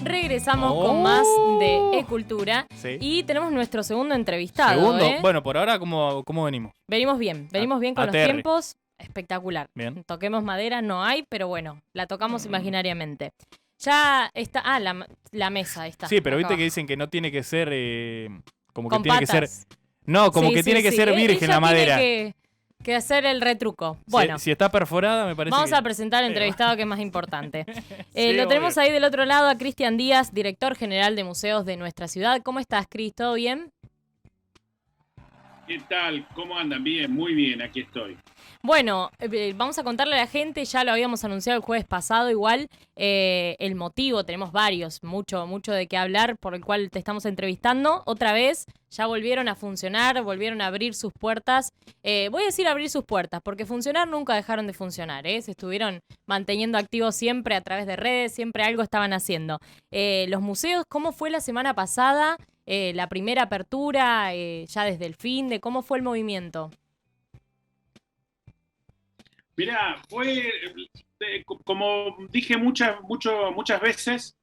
Regresamos con más de E-Cultura. Sí. Y tenemos nuestro segundo entrevistado. Segundo. Bueno, por ahora, ¿cómo venimos? Venimos bien con los Aterre. tiempos. Espectacular. Bien. Toquemos madera, no hay, pero bueno, la tocamos imaginariamente. Ya está. La mesa está. Sí, pero viste acá que abajo. dicen que no tiene que ser. Como que Con tiene patas. que ser. No, como que tiene que ser virgen Ella la madera. Tiene que hacer el retruco. Bueno. Si está perforada, me parece. Vamos a presentar al entrevistado, que es más importante. Sí, lo tenemos obvio. ahí del otro lado a Cristian Díaz, director general de museos de nuestra ciudad. ¿Cómo estás, Cris? ¿Todo bien? ¿Qué tal? ¿Cómo andan? Bien, muy bien, aquí estoy. Bueno, vamos a contarle a la gente, ya lo habíamos anunciado el jueves pasado igual, el motivo, tenemos varios, mucho de qué hablar, por el cual te estamos entrevistando. Otra vez, ya volvieron a funcionar, volvieron a abrir sus puertas. Voy a decir abrir sus puertas, porque funcionar nunca dejaron de funcionar, se estuvieron manteniendo activos siempre a través de redes, siempre algo estaban haciendo. Los museos, ¿cómo fue la semana pasada? La primera apertura, ya desde el fin de ¿cómo fue el movimiento? Mirá, como dije muchas veces,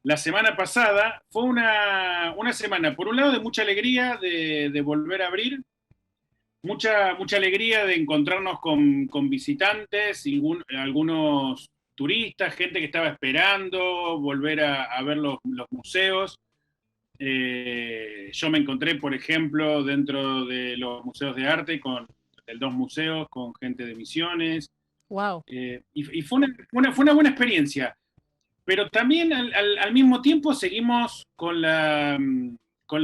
la semana pasada fue una semana, por un lado, de mucha alegría de volver a abrir, mucha alegría de encontrarnos con visitantes, algunos turistas, gente que estaba esperando volver a ver los museos. Yo me encontré, por ejemplo, dentro de los museos de arte del dos museos, con gente de Misiones. Wow. Y fue una buena experiencia. Pero también al mismo tiempo seguimos con la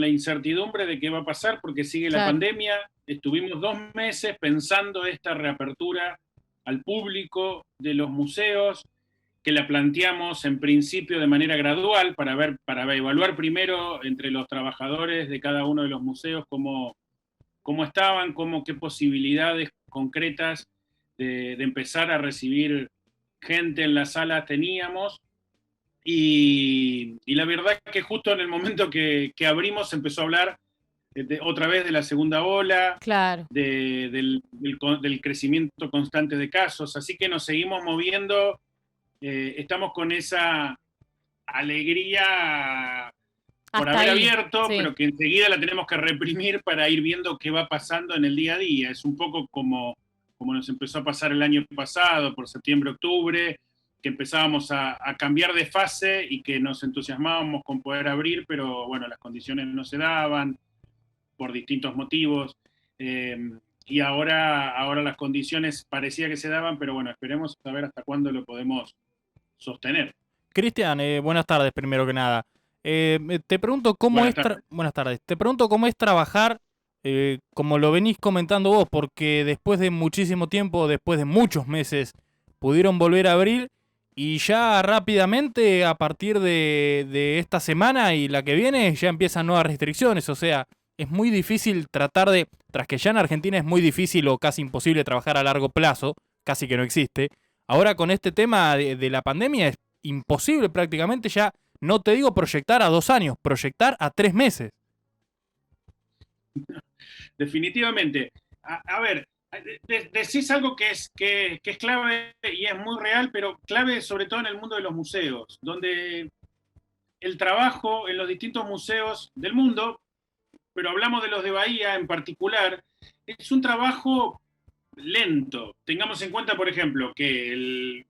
incertidumbre de qué va a pasar, porque sigue la pandemia. Estuvimos 2 meses pensando esta reapertura al público de los museos, que la planteamos en principio de manera gradual para evaluar primero entre los trabajadores de cada uno de los museos cómo estaban, qué posibilidades concretas de empezar a recibir gente en la sala teníamos. Y la verdad que justo en el momento que abrimos empezó a hablar otra vez de la segunda ola, claro, del crecimiento constante de casos, así que nos seguimos moviendo. Estamos con esa alegría por hasta haber ahí, abierto, sí. pero que enseguida la tenemos que reprimir para ir viendo qué va pasando en el día a día. Es un poco como nos empezó a pasar el año pasado, por septiembre, octubre, que empezábamos a cambiar de fase y que nos entusiasmábamos con poder abrir, pero bueno, las condiciones no se daban por distintos motivos. Y ahora las condiciones parecía que se daban, pero bueno, esperemos saber hasta cuándo lo podemos sostener. Cristian, buenas tardes, primero que nada. Te pregunto buenas tardes. Te pregunto cómo es trabajar, como lo venís comentando vos, porque después de muchísimo tiempo, después de muchos meses, pudieron volver a abrir y ya rápidamente, a partir de esta semana y la que viene, ya empiezan nuevas restricciones. O sea, es muy difícil tras que ya en Argentina es muy difícil o casi imposible trabajar a largo plazo, casi que no existe. Ahora con este tema de la pandemia es imposible prácticamente ya, no te digo proyectar a 2 años, proyectar a 3 meses. Definitivamente. A ver, decís algo que es clave y es muy real, pero clave sobre todo en el mundo de los museos, donde el trabajo en los distintos museos del mundo, pero hablamos de los de Bahía en particular, es un trabajo lento. Tengamos en cuenta, por ejemplo, que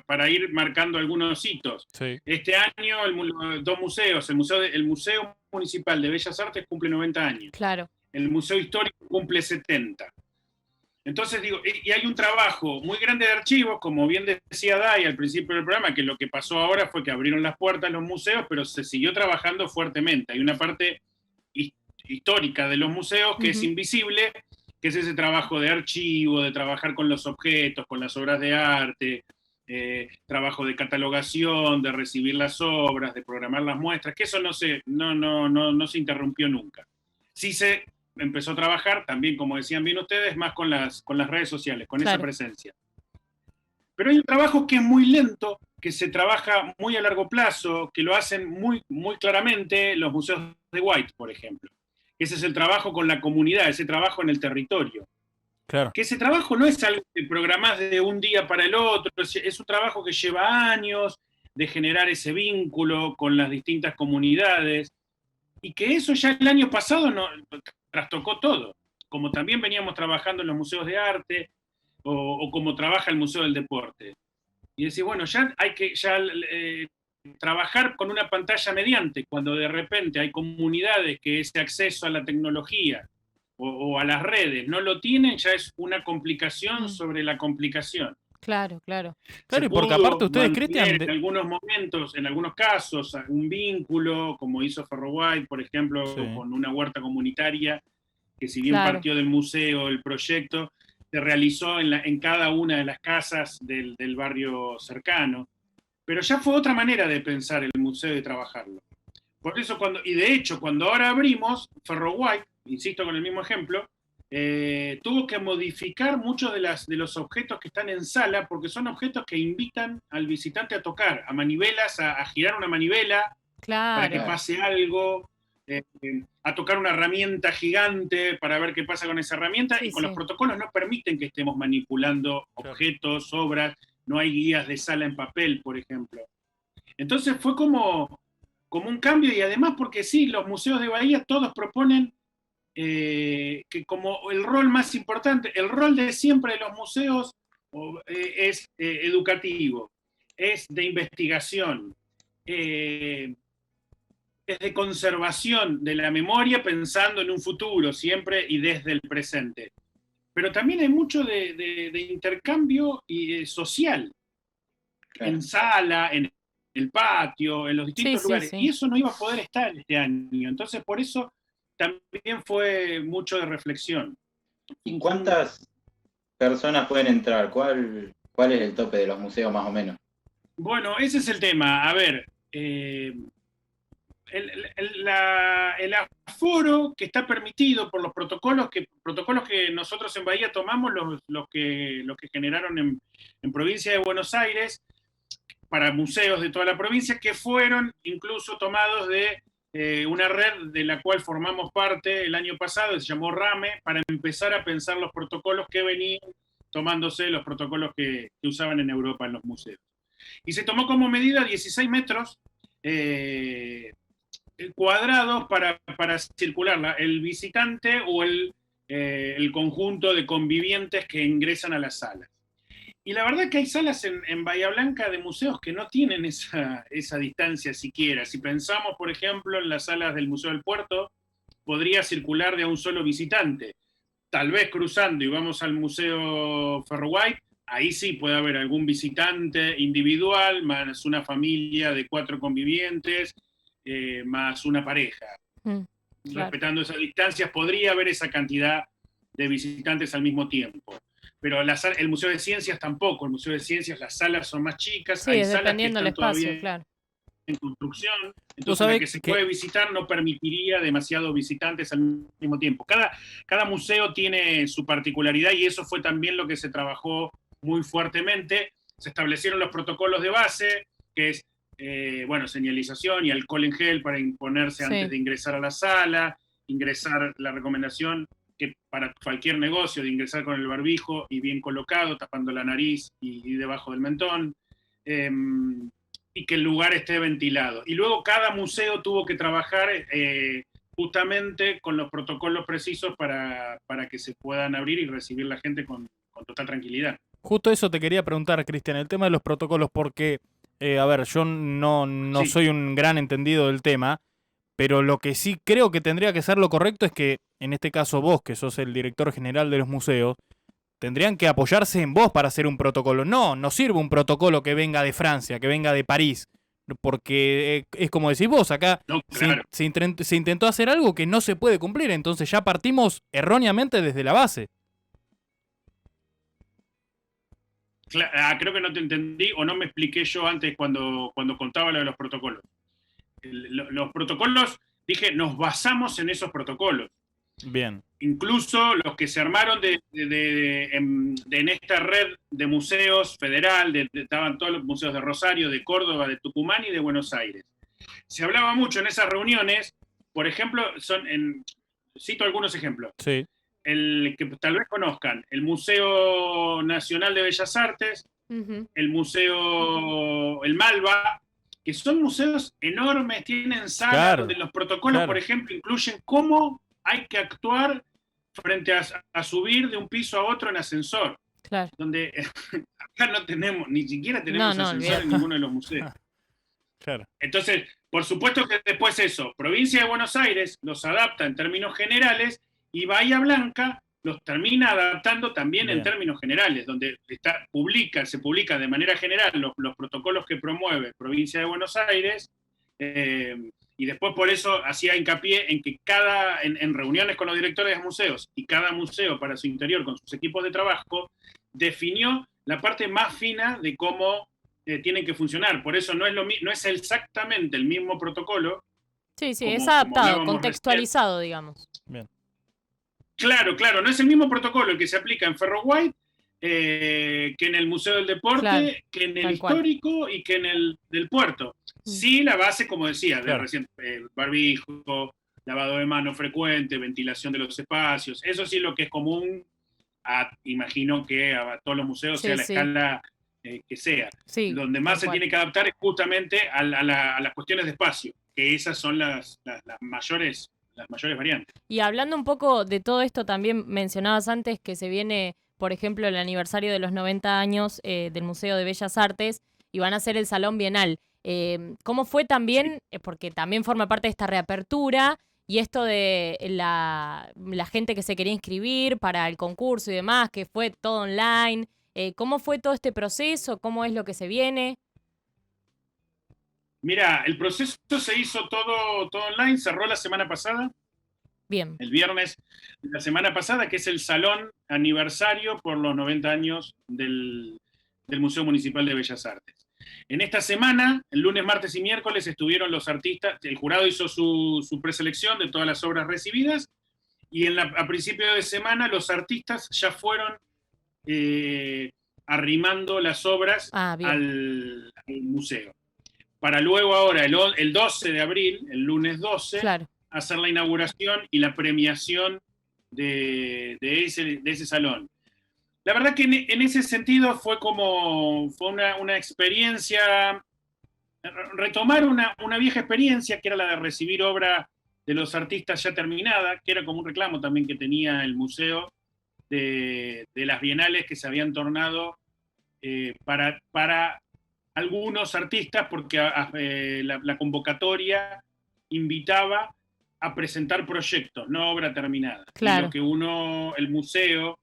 para ir marcando algunos hitos, sí. Este año dos museos, el Museo Municipal de Bellas Artes cumple 90 años. Claro. El Museo Histórico cumple 70. Entonces digo, y hay un trabajo muy grande de archivos, como bien decía Dai al principio del programa, que lo que pasó ahora fue que abrieron las puertas los museos, pero se siguió trabajando fuertemente. Hay una parte histórica de los museos que es invisible, que es ese trabajo de archivo, de trabajar con los objetos, con las obras de arte, trabajo de catalogación, de recibir las obras, de programar las muestras, que eso no se interrumpió nunca. Sí se empezó a trabajar también, como decían bien ustedes, más con las redes sociales, con esa presencia. Pero hay un trabajo que es muy lento, que se trabaja muy a largo plazo, que lo hacen muy, muy claramente los museos de White, por ejemplo. Ese es el trabajo con la comunidad, ese trabajo en el territorio. Claro. Que ese trabajo no es algo que programás de un día para el otro, es un trabajo que lleva años, de generar ese vínculo con las distintas comunidades, y que eso ya el año pasado trastocó todo, como también veníamos trabajando en los museos de arte, o como trabaja el Museo del Deporte. Y decir, bueno, ya hay que trabajar con una pantalla mediante, cuando de repente hay comunidades que ese acceso a la tecnología o a las redes no lo tienen, ya es una complicación sobre la complicación. Claro, claro. Claro, y porque aparte ustedes, Cristian, en algunos momentos, en algunos casos, un vínculo, como hizo Ferrowhite, por ejemplo, con una huerta comunitaria, que si bien partió del museo el proyecto, se realizó en cada una de las casas del barrio cercano. Pero ya fue otra manera de pensar el museo y de trabajarlo. Por eso y de hecho, cuando ahora abrimos, Ferrowhite, insisto con el mismo ejemplo, tuvo que modificar muchos de los objetos que están en sala, porque son objetos que invitan al visitante a tocar, a manivelas, a girar una manivela, para que pase algo, a tocar una herramienta gigante para ver qué pasa con esa herramienta, y con los protocolos no permiten que estemos manipulando objetos, obras, no hay guías de sala en papel, por ejemplo. Entonces fue como un cambio, y además porque sí, los museos de Bahía todos proponen que como el rol más importante, el rol de siempre de los museos es educativo, es de investigación, es de conservación de la memoria pensando en un futuro siempre y desde el presente. Pero también hay mucho de intercambio social, en sala, en el patio, en los distintos lugares. Y eso no iba a poder estar este año. Entonces, por eso también fue mucho de reflexión. ¿Y cuántas personas pueden entrar? ¿Cuál es el tope de los museos más o menos? Bueno, ese es el tema. A ver, el aforo que está permitido por los protocolos que nosotros en Bahía tomamos, los que generaron en provincia de Buenos Aires, para museos de toda la provincia, que fueron incluso tomados de una red de la cual formamos parte el año pasado, se llamó RAME, para empezar a pensar los protocolos que venían tomándose, los protocolos que usaban en Europa en los museos. Y se tomó como medida 16 metros cuadrados para circular el visitante o el conjunto de convivientes que ingresan a las salas. Y la verdad que hay salas en Bahía Blanca de museos que no tienen esa distancia siquiera. Si pensamos, por ejemplo, en las salas del Museo del Puerto, podría circular de un solo visitante. Tal vez cruzando y vamos al Museo Ferrowhite, ahí sí puede haber algún visitante individual, más una familia de 4 convivientes, más una pareja. Respetando esas distancias, podría haber esa cantidad de visitantes al mismo tiempo. Pero el Museo de Ciencias tampoco. El Museo de Ciencias, las salas son más chicas. Sí, hay es salas dependiendo del espacio, en construcción. Entonces, la que se puede visitar no permitiría demasiados visitantes al mismo tiempo. Cada museo tiene su particularidad, y eso fue también lo que se trabajó muy fuertemente. Se establecieron los protocolos de base, que es señalización y alcohol en gel para imponerse antes de ingresar a la sala, ingresar la recomendación que para cualquier negocio de ingresar con el barbijo y bien colocado, tapando la nariz y debajo del mentón, y que el lugar esté ventilado. Y luego cada museo tuvo que trabajar justamente con los protocolos precisos para que se puedan abrir y recibir la gente con total tranquilidad. Justo eso te quería preguntar, Cristian, el tema de los protocolos, porque, a ver, yo no soy un gran entendido del tema, pero lo que sí creo que tendría que ser lo correcto es que, en este caso vos, que sos el director general de los museos, tendrían que apoyarse en vos para hacer un protocolo. No sirve un protocolo que venga de Francia, que venga de París, porque es como decís vos, acá se intentó hacer algo que no se puede cumplir, entonces ya partimos erróneamente desde la base. Creo que no te entendí o no me expliqué yo antes cuando contaba lo de los protocolos. Los protocolos, dije, nos basamos en esos protocolos. Bien. Incluso los que se armaron en esta red de museos federal, estaban todos los museos de Rosario, de Córdoba, de Tucumán y de Buenos Aires. Se hablaba mucho en esas reuniones, por ejemplo, cito algunos ejemplos. Sí. El que tal vez conozcan, el Museo Nacional de Bellas Artes, el Museo El Malva, que son museos enormes, tienen salas Claro, donde los protocolos, claro. por ejemplo, incluyen cómo hay que actuar frente a subir de un piso a otro en ascensor, Claro. donde acá no tenemos, ni siquiera No, tenemos no, ascensor olvídate. en ninguno de los museos. Claro. Entonces, por supuesto que después eso, Provincia de Buenos Aires los adapta en términos generales y Bahía Blanca los termina adaptando también Bien. en términos generales, donde se publica de manera general los protocolos que promueve Provincia de Buenos Aires, y después por eso hacía hincapié en que en reuniones con los directores de museos y cada museo para su interior con sus equipos de trabajo, definió la parte más fina de cómo tienen que funcionar. Por eso no es exactamente el mismo protocolo. Sí, sí, Como- es como adaptado, hablábamos contextualizado, digamos. Bien. Claro, no es el mismo protocolo el que se aplica en Ferro White que en el Museo del Deporte, Claro, que en el tal cual. histórico y que en el del puerto. Sí, la base, como decía, de Claro. recién, barbijo, lavado de manos frecuente, ventilación de los espacios, eso sí es lo que es común, imagino que a todos los museos, Sí, sea la sí. escala que sea. Sí, Donde más tal se cual. tiene que adaptar es justamente a las cuestiones de espacio, que esas son las mayores variantes. Y hablando un poco de todo esto, también mencionabas antes que se viene, por ejemplo, el aniversario de los 90 años del Museo de Bellas Artes y van a hacer el Salón Bienal. ¿Cómo fue también? Porque también forma parte de esta reapertura y esto de la gente que se quería inscribir para el concurso y demás, que fue todo online. ¿Cómo fue todo este proceso? ¿Cómo es lo que se viene? Mira, el proceso se hizo todo online, cerró la semana pasada, Bien, el viernes de la semana pasada, que es el salón aniversario por los 90 años del Museo Municipal de Bellas Artes. En esta semana, el lunes, martes y miércoles, estuvieron los artistas, el jurado hizo su preselección de todas las obras recibidas, y a principio de semana los artistas ya fueron arrimando las obras bien. al museo. Para luego ahora, el 12 de abril, el lunes 12, Claro. hacer la inauguración y la premiación de ese salón. La verdad que en ese sentido fue una experiencia, retomar una vieja experiencia, que era la de recibir obra de los artistas ya terminada, que era como un reclamo también que tenía el museo de las bienales que se habían tornado para algunos artistas, porque la convocatoria invitaba a presentar proyectos, no obra terminada. Claro. Y lo que el museo,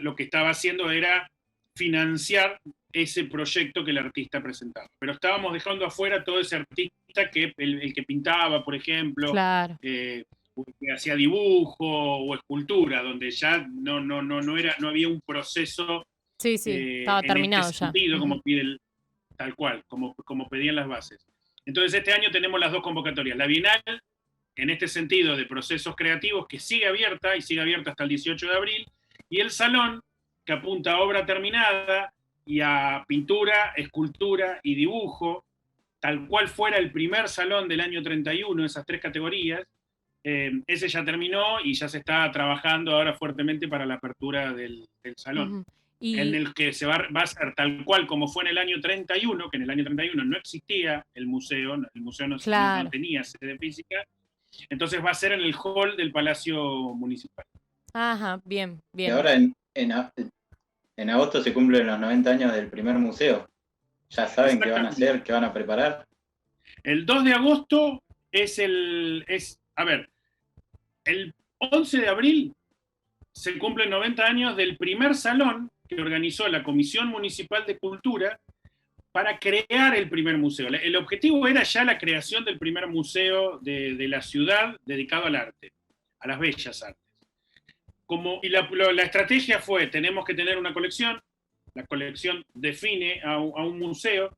lo que estaba haciendo era financiar ese proyecto que el artista presentaba. Pero estábamos dejando afuera todo ese artista el que pintaba, por ejemplo, Claro. que hacía dibujo o escultura, donde ya no había un proceso Sí, estaba terminado este ya. sentido, como tal cual, como pedían las bases. Entonces este año tenemos las dos convocatorias. La Bienal, en este sentido de procesos creativos, que sigue abierta y sigue abierta hasta el 18 de abril, y el Salón, que apunta a obra terminada y a pintura, escultura y dibujo, tal cual fuera el primer salón del año 31, esas tres categorías. Ese ya terminó y ya se está trabajando ahora fuertemente para la apertura del salón. Ujú. Y En el que va a ser tal cual como fue en el año 31, que en el año 31 no existía el museo no Claro. tenía sede física, entonces va a ser en el hall del Palacio Municipal. Ajá, bien, Y bien. ahora en agosto se cumplen los 90 años del primer museo. ¿Ya saben qué van a hacer, qué van a preparar? El 2 de agosto el 11 de abril se cumplen 90 años del primer salón que organizó la Comisión Municipal de Cultura para crear el primer museo. El objetivo era ya la creación del primer museo de la ciudad dedicado al arte, a las bellas artes. La estrategia fue, tenemos que tener una colección, la colección define a un museo,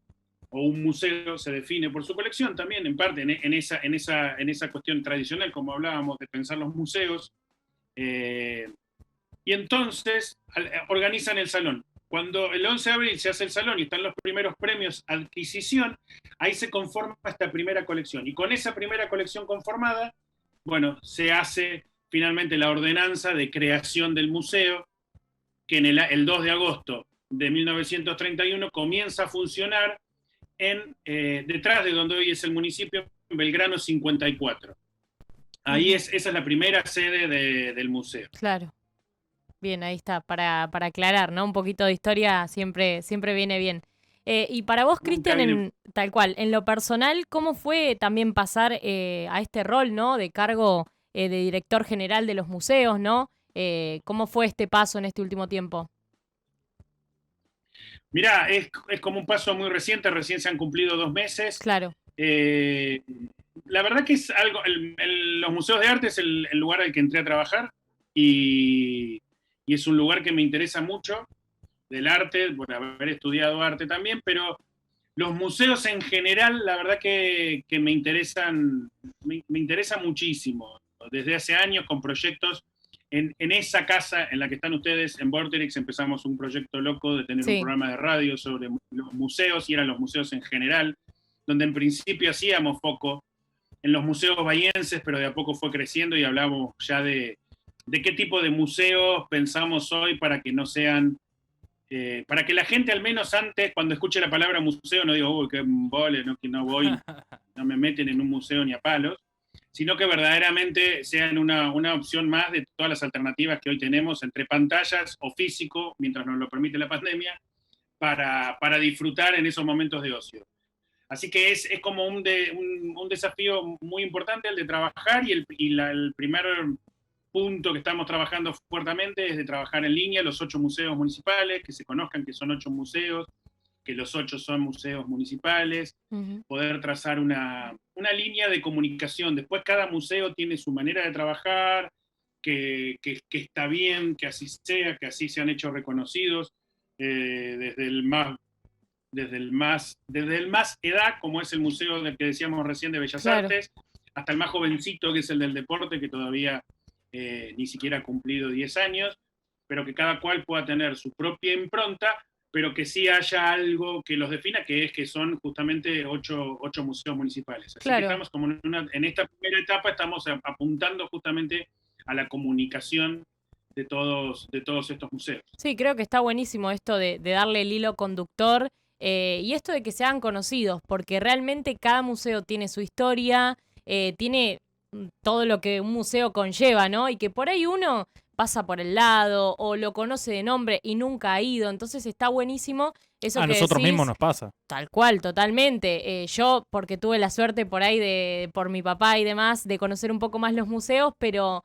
o un museo se define por su colección también, en parte en esa cuestión tradicional, como hablábamos de pensar los museos. Y entonces organizan el salón. Cuando el 11 de abril se hace el salón y están los primeros premios adquisición, ahí se conforma esta primera colección. Y con esa primera colección conformada, bueno, se hace finalmente la ordenanza de creación del museo, que el 2 de agosto de 1931 comienza a funcionar detrás de donde hoy es el municipio, en Belgrano 54. Ahí esa es la primera sede del museo. Claro. Bien, ahí está, para aclarar, ¿no? Un poquito de historia siempre viene bien. Y para vos, Cristian, tal cual, en lo personal, ¿cómo fue también pasar a este rol, ¿no? De cargo de director general de los museos, ¿no? ¿Cómo fue este paso en este último tiempo? Mirá, es como un paso muy reciente, recién se han cumplido 2 meses. Claro. La verdad que es algo, los museos de arte es el lugar al que entré a trabajar y es un lugar que me interesa mucho, del arte, por haber estudiado arte también, pero los museos en general, la verdad que me interesan, me interesa muchísimo. Desde hace años con proyectos en esa casa en la que están ustedes, en Vorterix, empezamos un proyecto loco de tener un programa de radio sobre los museos, y eran los museos en general, donde en principio hacíamos foco en los museos bahienses, pero de a poco fue creciendo y hablamos ya de qué tipo de museos pensamos hoy para que no sean, para que la gente al menos antes, cuando escuche la palabra museo, no diga, uy, qué vole, no voy, no me meten en un museo ni a palos, sino que verdaderamente sean una opción más de todas las alternativas que hoy tenemos entre pantallas o físico, mientras nos lo permite la pandemia, para disfrutar en esos momentos de ocio. Así que es como un desafío muy importante el de trabajar, y el primer punto que estamos trabajando fuertemente es de trabajar en línea los 8 museos municipales, que se conozcan que son 8 museos, que los 8 son museos municipales, poder trazar una línea de comunicación. Después cada museo tiene su manera de trabajar, que está bien, que así sea, que así se han hecho reconocidos, desde el más edad, como es el museo del que decíamos recién de Bellas Artes, hasta el más jovencito, que es el del deporte, que todavía ni siquiera ha cumplido 10 años, pero que cada cual pueda tener su propia impronta, pero que sí haya algo que los defina, que son justamente 8 museos municipales. Así que estamos como en esta primera etapa, estamos apuntando justamente a la comunicación de todos estos museos. Sí, creo que está buenísimo esto de darle el hilo conductor, y esto de que se hagan conocidos, porque realmente cada museo tiene su historia, tiene todo lo que un museo conlleva, ¿no? Y que por ahí uno pasa por el lado o lo conoce de nombre y nunca ha ido, entonces está buenísimo eso que decís. A nosotros mismos nos pasa. Tal cual, totalmente. Yo, porque tuve la suerte por ahí por mi papá y demás, de conocer un poco más los museos, pero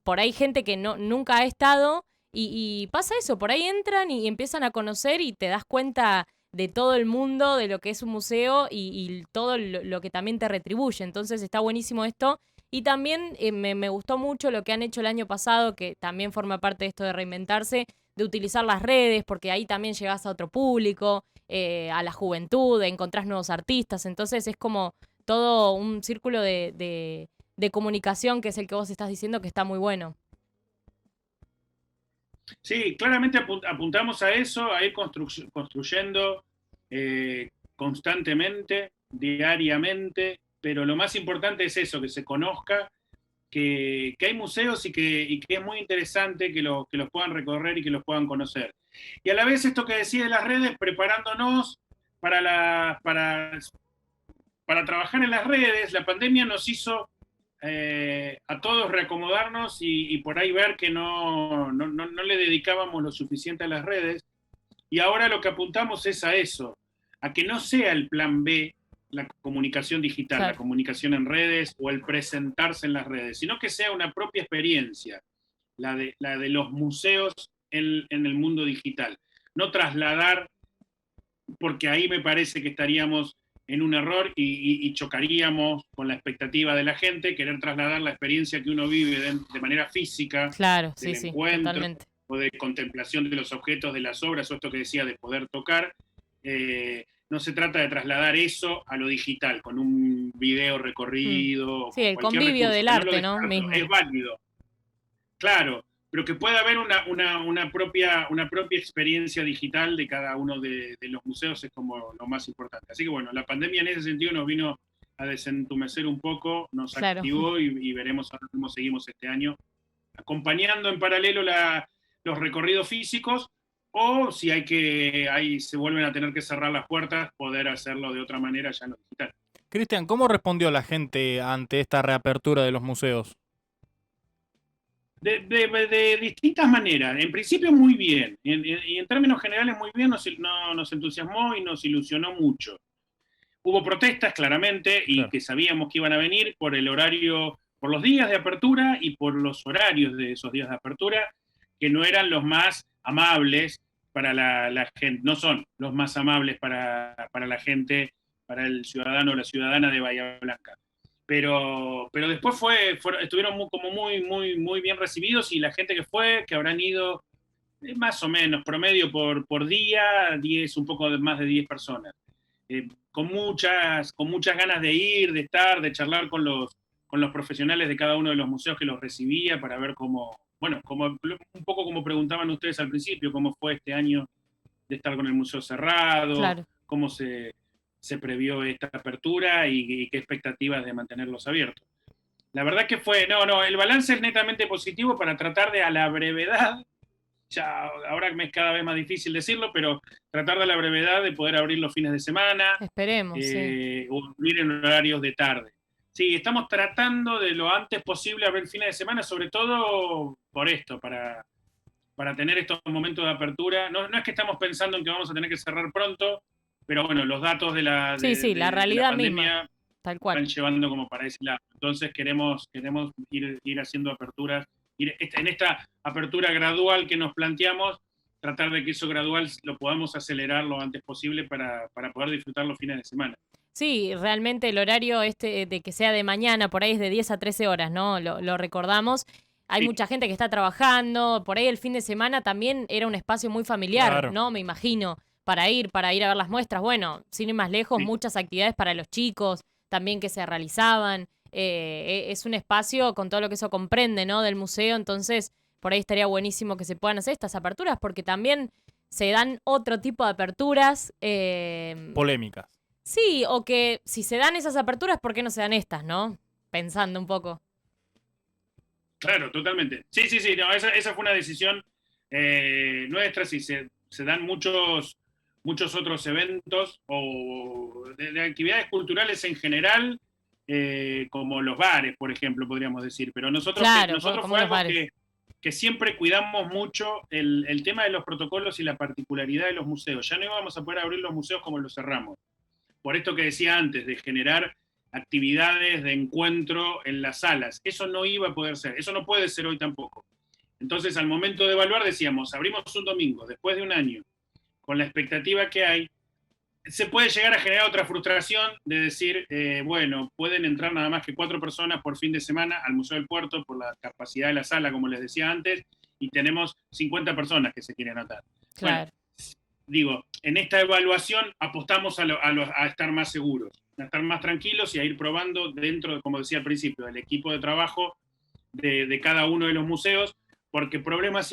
por ahí gente que nunca ha estado y pasa eso, por ahí entran y empiezan a conocer y te das cuenta de todo el mundo, de lo que es un museo y todo lo que también te retribuye. Entonces está buenísimo esto. Y también me gustó mucho lo que han hecho el año pasado, que también forma parte de esto de reinventarse, de utilizar las redes, porque ahí también llegás a otro público, a la juventud, encontrás nuevos artistas. Entonces es como todo un círculo de comunicación, que es el que vos estás diciendo, que está muy bueno. Sí, claramente apuntamos a eso, a ir construyendo constantemente, diariamente, pero lo más importante es eso, que se conozca, que hay museos y que es muy interesante que los puedan recorrer y que los puedan conocer. Y a la vez esto que decía de las redes, preparándonos para trabajar en las redes, la pandemia nos hizo a todos reacomodarnos y por ahí ver que no le dedicábamos lo suficiente a las redes, y ahora lo que apuntamos es a eso, a que no sea el plan B la comunicación digital, la comunicación en redes o el presentarse en las redes, sino que sea una propia experiencia, la de los museos en el mundo digital. No trasladar, porque ahí me parece que estaríamos en un error y chocaríamos con la expectativa de la gente, querer trasladar la experiencia que uno vive de manera física, del encuentro, totalmente, o de contemplación de los objetos, de las obras, o esto que decía de poder tocar. No se trata de trasladar eso a lo digital, con un video recorrido. Sí, el convivio del arte, ¿no? Mismo. Es válido, claro, pero que pueda haber una propia experiencia digital de cada uno de los museos es como lo más importante. Así que bueno, la pandemia en ese sentido nos vino a desentumecer un poco, nos activó y veremos ahora cómo seguimos este año, acompañando en paralelo los recorridos físicos o si ahí se vuelven a tener que cerrar las puertas, poder hacerlo de otra manera ya en lo digital. Cristian, ¿cómo respondió la gente ante esta reapertura de los museos? De distintas maneras. En principio muy bien, y en términos generales muy bien, nos entusiasmó y nos ilusionó mucho. Hubo protestas claramente y Claro. que sabíamos que iban a venir por el horario, por los días de apertura y por los horarios de esos días de apertura, que no eran los más amables para la gente, no son los más amables para la gente, para el ciudadano o la ciudadana de Bahía Blanca. Pero después estuvieron muy bien recibidos, y la gente que fue, que habrán ido más o menos, promedio por día, 10, un poco más de 10 personas. Con muchas ganas de ir, de estar, de charlar con los profesionales de cada uno de los museos que los recibía, para ver cómo, un poco como preguntaban ustedes al principio, cómo fue este año de estar con el museo cerrado, Claro. cómo se previó esta apertura y qué expectativas de mantenerlos abiertos. La verdad que el balance es netamente positivo, para tratar de, a la brevedad, ya ahora me es cada vez más difícil decirlo, pero tratar de, a la brevedad, de poder abrir los fines de semana, Esperemos, sí. o abrir en horarios de tarde. Sí, estamos tratando de lo antes posible abrir fines de semana, sobre todo por esto, para tener estos momentos de apertura. No es que estamos pensando en que vamos a tener que cerrar pronto, pero bueno, los datos de la realidad pandemia misma, tal cual. están llevando como para ese lado. Entonces queremos ir haciendo aperturas, en esta apertura gradual que nos planteamos, tratar de que eso gradual lo podamos acelerar lo antes posible para poder disfrutar los fines de semana. Sí, realmente el horario de que sea de mañana, por ahí es de 10 a 13 horas, ¿no? Lo recordamos. Hay Sí. mucha gente que está trabajando, por ahí el fin de semana también era un espacio muy familiar, Claro. ¿no? Me imagino, para ir a ver las muestras. Bueno, sin ir más lejos, Sí. muchas actividades para los chicos también que se realizaban. Es un espacio con todo lo que eso comprende, ¿no? Del museo, entonces por ahí estaría buenísimo que se puedan hacer estas aperturas, porque también se dan otro tipo de aperturas. Polémicas. Sí, o que si se dan esas aperturas, ¿por qué no se dan estas, no? Pensando un poco. Claro, totalmente. Sí, no, esa fue una decisión nuestra. Si se dan muchos otros eventos o de actividades culturales en general, como los bares, por ejemplo, podríamos decir. Pero nosotros como fue los algo bares. que siempre cuidamos mucho, el tema de los protocolos y la particularidad de los museos. Ya no íbamos a poder abrir los museos como los cerramos. Por esto que decía antes, de generar actividades de encuentro en las salas. Eso no iba a poder ser, eso no puede ser hoy tampoco. Entonces, al momento de evaluar, decíamos, abrimos un domingo, después de un año, con la expectativa que hay, se puede llegar a generar otra frustración de decir, bueno, pueden entrar nada más que 4 personas por fin de semana al Museo del Puerto por la capacidad de la sala, como les decía antes, y tenemos 50 personas que se quieren anotar. Claro. Bueno, digo, en esta evaluación apostamos a estar más seguros, a estar más tranquilos y a ir probando dentro, como decía al principio, del equipo de trabajo de cada uno de los museos, porque problemas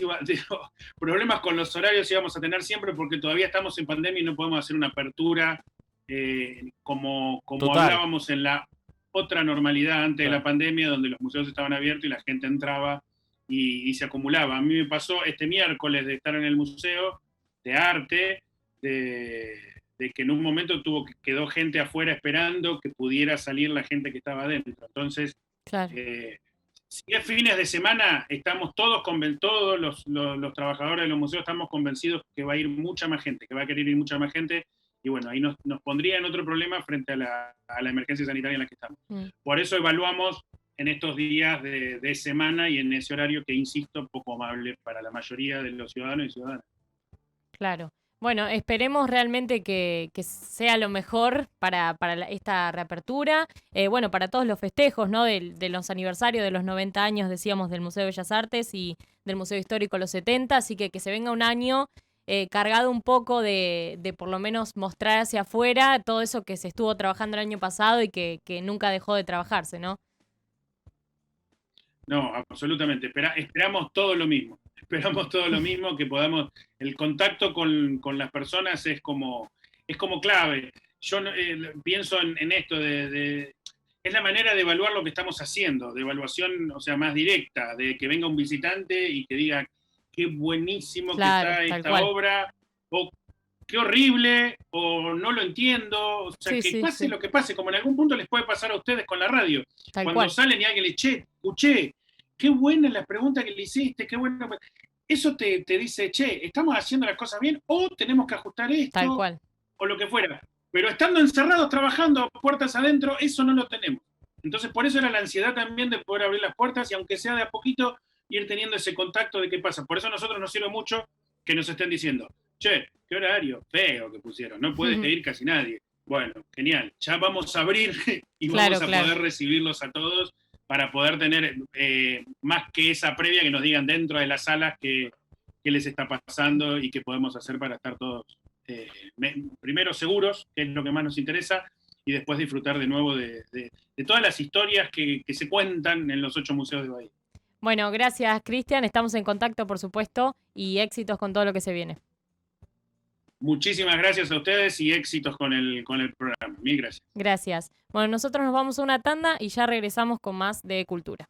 con los horarios íbamos a tener siempre, porque todavía estamos en pandemia y no podemos hacer una apertura como hablábamos en la otra normalidad antes de la pandemia, donde los museos estaban abiertos y la gente entraba y se acumulaba. A mí me pasó este miércoles de estar en el museo de arte, de que en un momento quedó gente afuera esperando que pudiera salir la gente que estaba adentro. Entonces, Claro. si es fines de semana, estamos todos los trabajadores de los museos estamos convencidos que va a ir mucha más gente, que va a querer ir mucha más gente, y bueno, ahí nos pondría en otro problema frente a la emergencia sanitaria en la que estamos. Por eso evaluamos en estos días de semana y en ese horario que, insisto, poco amable para la mayoría de los ciudadanos y ciudadanas. Claro. Bueno, esperemos realmente que sea lo mejor para esta reapertura. Bueno, para todos los festejos, ¿no? De los aniversarios de los 90 años, decíamos, del Museo de Bellas Artes y del Museo Histórico los 70. Así que se venga un año cargado un poco de por lo menos mostrar hacia afuera todo eso que se estuvo trabajando el año pasado y que nunca dejó de trabajarse, ¿no? No, absolutamente. Esperamos todo lo mismo. Esperamos todo lo mismo, que podamos. El contacto con las personas es como clave. Yo pienso en esto es la manera de evaluar lo que estamos haciendo, de evaluación, o sea, más directa, de que venga un visitante y que diga qué buenísimo Claro, que tal está esta cual. obra, o qué horrible, o no lo entiendo, o sea, Sí, que sí, pase sí. lo que pase, como en algún punto les puede pasar a ustedes con la radio. Tal Cuando cual. salen y alguien le escuché, qué buena la pregunta que le hiciste, qué buena. Eso te dice, che, estamos haciendo las cosas bien, o tenemos que ajustar Tal esto, cual. o lo que fuera. Pero estando encerrados, trabajando, puertas adentro, eso no lo tenemos. Entonces, por eso era la ansiedad también de poder abrir las puertas y aunque sea de a poquito, ir teniendo ese contacto de qué pasa. Por eso a nosotros nos sirve mucho que nos estén diciendo, che, qué horario feo que pusieron, no puede ir casi nadie. Bueno, genial, ya vamos a abrir y Claro, vamos a claro. poder recibirlos a todos para poder tener más que esa previa que nos digan dentro de las salas qué les está pasando y qué podemos hacer para estar todos primero seguros, que es lo que más nos interesa, y después disfrutar de nuevo de todas las historias que se cuentan en los 8 museos de Bahía. Bueno, gracias, Cristian. Estamos en contacto, por supuesto, y éxitos con todo lo que se viene. Muchísimas gracias a ustedes y éxitos con el programa. Mil gracias. Gracias. Bueno, nosotros nos vamos a una tanda y ya regresamos con más de cultura.